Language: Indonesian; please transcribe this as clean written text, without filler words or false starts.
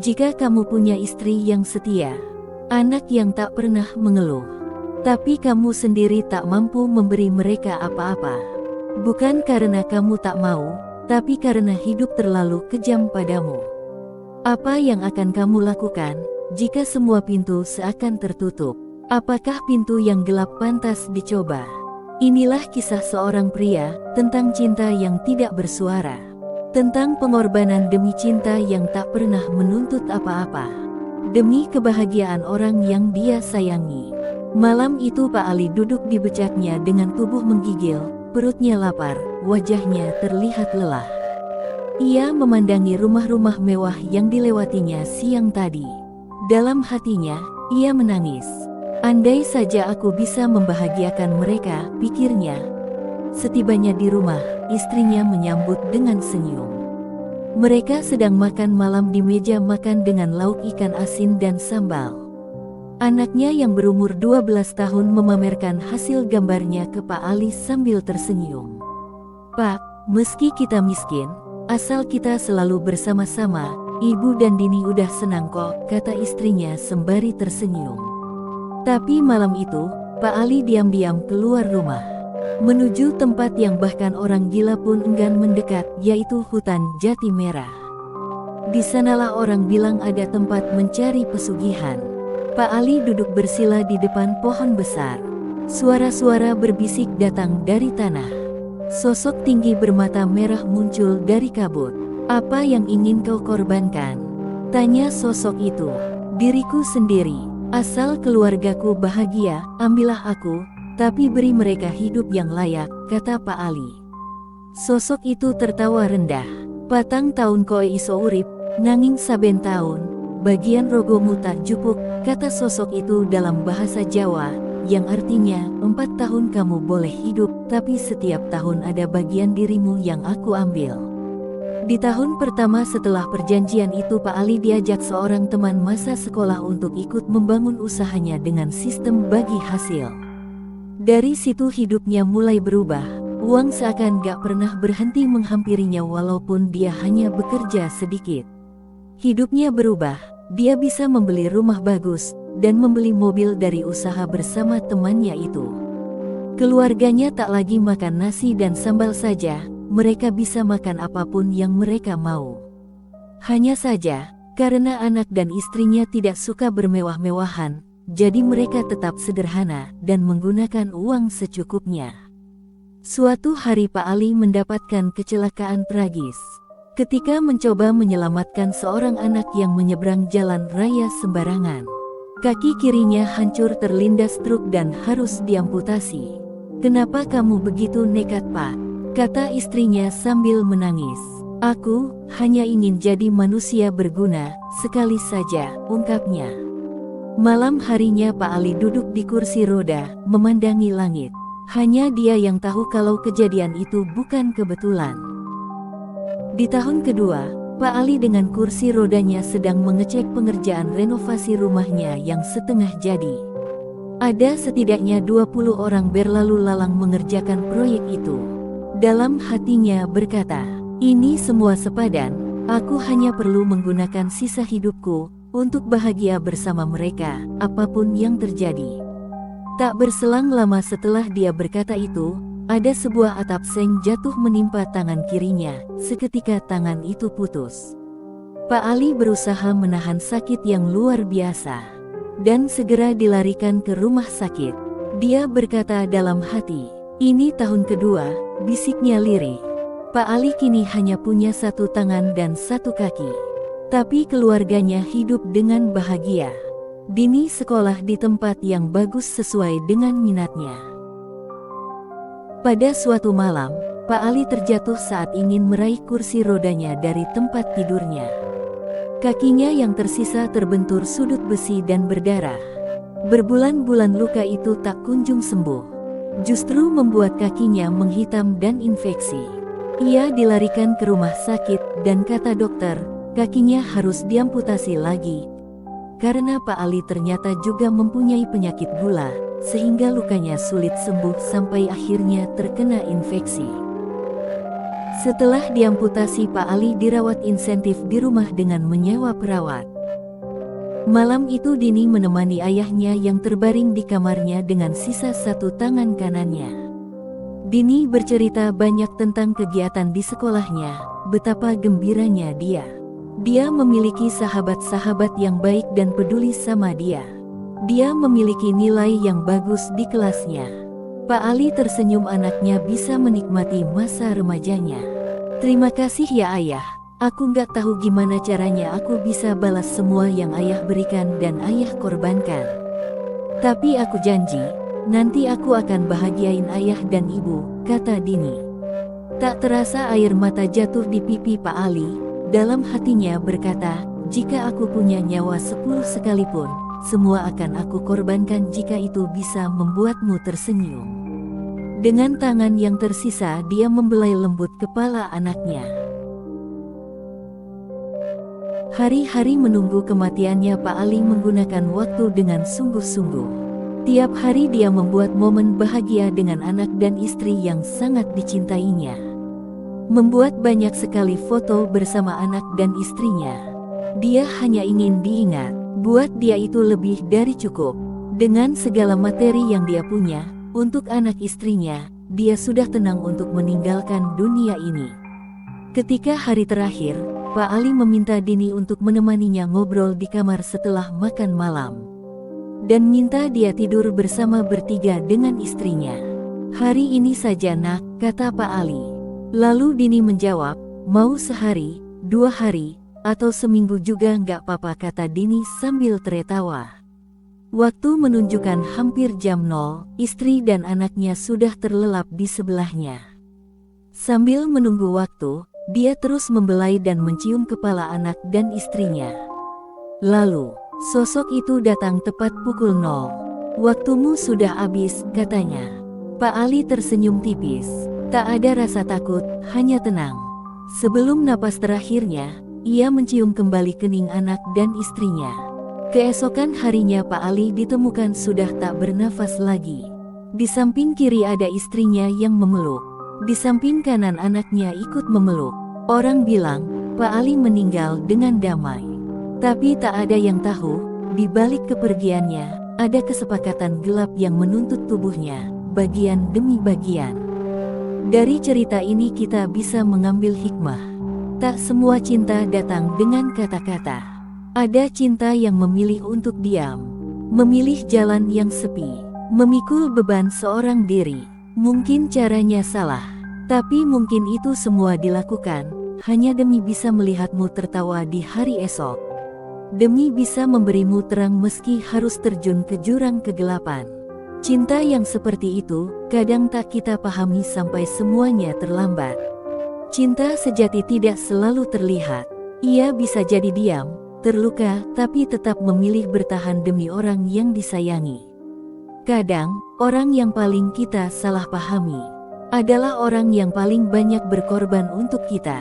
Jika kamu punya istri yang setia, anak yang tak pernah mengeluh, tapi kamu sendiri tak mampu memberi mereka apa-apa, bukan karena kamu tak mau, tapi karena hidup terlalu kejam padamu. Apa yang akan kamu lakukan jika semua pintu seakan tertutup? Apakah pintu yang gelap pantas dicoba? Inilah kisah seorang pria tentang cinta yang tidak bersuara, tentang pengorbanan demi cinta yang tak pernah menuntut apa-apa, demi kebahagiaan orang yang dia sayangi. Malam itu Pak Ali duduk di becaknya dengan tubuh menggigil, perutnya lapar, wajahnya terlihat lelah. Ia memandangi rumah-rumah mewah yang dilewatinya siang tadi. Dalam hatinya, ia menangis. Andai saja aku bisa membahagiakan mereka, pikirnya. Setibanya di rumah, istrinya menyambut dengan senyum. Mereka sedang makan malam di meja makan dengan lauk ikan asin dan sambal. Anaknya yang berumur 12 tahun memamerkan hasil gambarnya ke Pak Ali sambil tersenyum. "Pak, meski kita miskin, asal kita selalu bersama-sama, Ibu dan Dini udah senang kok," kata istrinya sembari tersenyum. Tapi malam itu, Pak Ali diam-diam keluar rumah, menuju tempat yang bahkan orang gila pun enggan mendekat, yaitu hutan jati merah. Di sanalah orang bilang ada tempat mencari pesugihan. Pak Ali duduk bersila di depan pohon besar. Suara-suara berbisik datang dari tanah. Sosok tinggi bermata merah muncul dari kabut. "Apa yang ingin kau korbankan?" tanya sosok itu. "Diriku sendiri. Asal keluargaku bahagia, ambillah aku, tapi beri mereka hidup yang layak," kata Pak Ali. Sosok itu tertawa rendah. "Patang tahun koe iso urip, nanging saben tahun, bagian rogomu tak jupuk," kata sosok itu dalam bahasa Jawa, yang artinya, 4 tahun kamu boleh hidup, tapi setiap tahun ada bagian dirimu yang aku ambil. Di tahun pertama setelah perjanjian itu Pak Ali diajak seorang teman masa sekolah untuk ikut membangun usahanya dengan sistem bagi hasil. Dari situ hidupnya mulai berubah, uang seakan gak pernah berhenti menghampirinya walaupun dia hanya bekerja sedikit. Hidupnya berubah, dia bisa membeli rumah bagus, dan membeli mobil dari usaha bersama temannya itu. Keluarganya tak lagi makan nasi dan sambal saja, mereka bisa makan apapun yang mereka mau. Hanya saja, karena anak dan istrinya tidak suka bermewah-mewahan, jadi mereka tetap sederhana dan menggunakan uang secukupnya. Suatu hari Pak Ali mendapatkan kecelakaan tragis. Ketika mencoba menyelamatkan seorang anak yang menyeberang jalan raya sembarangan, kaki kirinya hancur terlindas truk dan harus diamputasi. "Kenapa kamu begitu nekat, Pak?" kata istrinya sambil menangis. "Aku hanya ingin jadi manusia berguna, sekali saja," ungkapnya. Malam harinya Pak Ali duduk di kursi roda, memandangi langit. Hanya dia yang tahu kalau kejadian itu bukan kebetulan. Di tahun kedua, Pak Ali dengan kursi rodanya sedang mengecek pengerjaan renovasi rumahnya yang setengah jadi. Ada setidaknya 20 orang berlalu lalang mengerjakan proyek itu. Dalam hatinya berkata, "Ini semua sepadan, aku hanya perlu menggunakan sisa hidupku untuk bahagia bersama mereka, apapun yang terjadi." Tak berselang lama setelah dia berkata itu, ada sebuah atap seng jatuh menimpa tangan kirinya, seketika tangan itu putus. Pak Ali berusaha menahan sakit yang luar biasa, dan segera dilarikan ke rumah sakit. Dia berkata dalam hati, "Ini tahun kedua," bisiknya lirih. Pak Ali kini hanya punya satu tangan dan satu kaki. Tapi keluarganya hidup dengan bahagia. Dini sekolah di tempat yang bagus sesuai dengan minatnya. Pada suatu malam, Pak Ali terjatuh saat ingin meraih kursi rodanya dari tempat tidurnya. Kakinya yang tersisa terbentur sudut besi dan berdarah. Berbulan-bulan luka itu tak kunjung sembuh. Justru membuat kakinya menghitam dan infeksi. Ia dilarikan ke rumah sakit dan kata dokter, kakinya harus diamputasi lagi. Karena Pak Ali ternyata juga mempunyai penyakit gula, sehingga lukanya sulit sembuh sampai akhirnya terkena infeksi. Setelah diamputasi, Pak Ali dirawat insentif di rumah dengan menyewa perawat. Malam itu Dini menemani ayahnya yang terbaring di kamarnya dengan sisa satu tangan kanannya. Dini bercerita banyak tentang kegiatan di sekolahnya, betapa gembiranya dia. Dia memiliki sahabat-sahabat yang baik dan peduli sama dia. Dia memiliki nilai yang bagus di kelasnya. Pak Ali tersenyum, anaknya bisa menikmati masa remajanya. Terima kasih ya ayah, aku nggak tahu gimana caranya aku bisa balas semua yang ayah berikan dan ayah korbankan. Tapi aku janji, nanti aku akan bahagiain ayah dan ibu, kata Dini. Tak terasa air mata jatuh di pipi Pak Ali, dalam hatinya berkata, jika aku punya nyawa 10 sekalipun, semua akan aku korbankan jika itu bisa membuatmu tersenyum. Dengan tangan yang tersisa dia membelai lembut kepala anaknya. Hari-hari menunggu kematiannya Pak Ali menggunakan waktu dengan sungguh-sungguh. Tiap hari dia membuat momen bahagia dengan anak dan istri yang sangat dicintainya. Membuat banyak sekali foto bersama anak dan istrinya. Dia hanya ingin diingat, buat dia itu lebih dari cukup. Dengan segala materi yang dia punya, untuk anak istrinya, dia sudah tenang untuk meninggalkan dunia ini. Ketika hari terakhir, Pak Ali meminta Dini untuk menemaninya ngobrol di kamar setelah makan malam. Dan minta dia tidur bersama bertiga dengan istrinya. Hari ini saja nak, kata Pak Ali. Lalu Dini menjawab, mau sehari, 2 hari, atau seminggu juga nggak apa-apa, kata Dini sambil tertawa. Waktu menunjukkan hampir jam 0, istri dan anaknya sudah terlelap di sebelahnya. Sambil menunggu waktu, dia terus membelai dan mencium kepala anak dan istrinya. Lalu, sosok itu datang tepat pukul 0. Waktumu sudah habis, katanya. Pak Ali tersenyum tipis. Tak ada rasa takut, hanya tenang. Sebelum napas terakhirnya, ia mencium kembali kening anak dan istrinya. Keesokan harinya Pak Ali ditemukan sudah tak bernafas lagi. Di samping kiri ada istrinya yang memeluk. Di samping kanan anaknya ikut memeluk. Orang bilang, Pak Ali meninggal dengan damai. Tapi tak ada yang tahu, di balik kepergiannya, ada kesepakatan gelap yang menuntut tubuhnya, bagian demi bagian. Dari cerita ini kita bisa mengambil hikmah. Tak semua cinta datang dengan kata-kata. Ada cinta yang memilih untuk diam, memilih jalan yang sepi, memikul beban seorang diri. Mungkin caranya salah, tapi mungkin itu semua dilakukan hanya demi bisa melihatmu tertawa di hari esok. Demi bisa memberimu terang meski harus terjun ke jurang kegelapan. Cinta yang seperti itu kadang tak kita pahami sampai semuanya terlambat. Cinta sejati tidak selalu terlihat. Ia bisa jadi diam, terluka, tapi tetap memilih bertahan demi orang yang disayangi. Kadang, orang yang paling kita salah pahami adalah orang yang paling banyak berkorban untuk kita.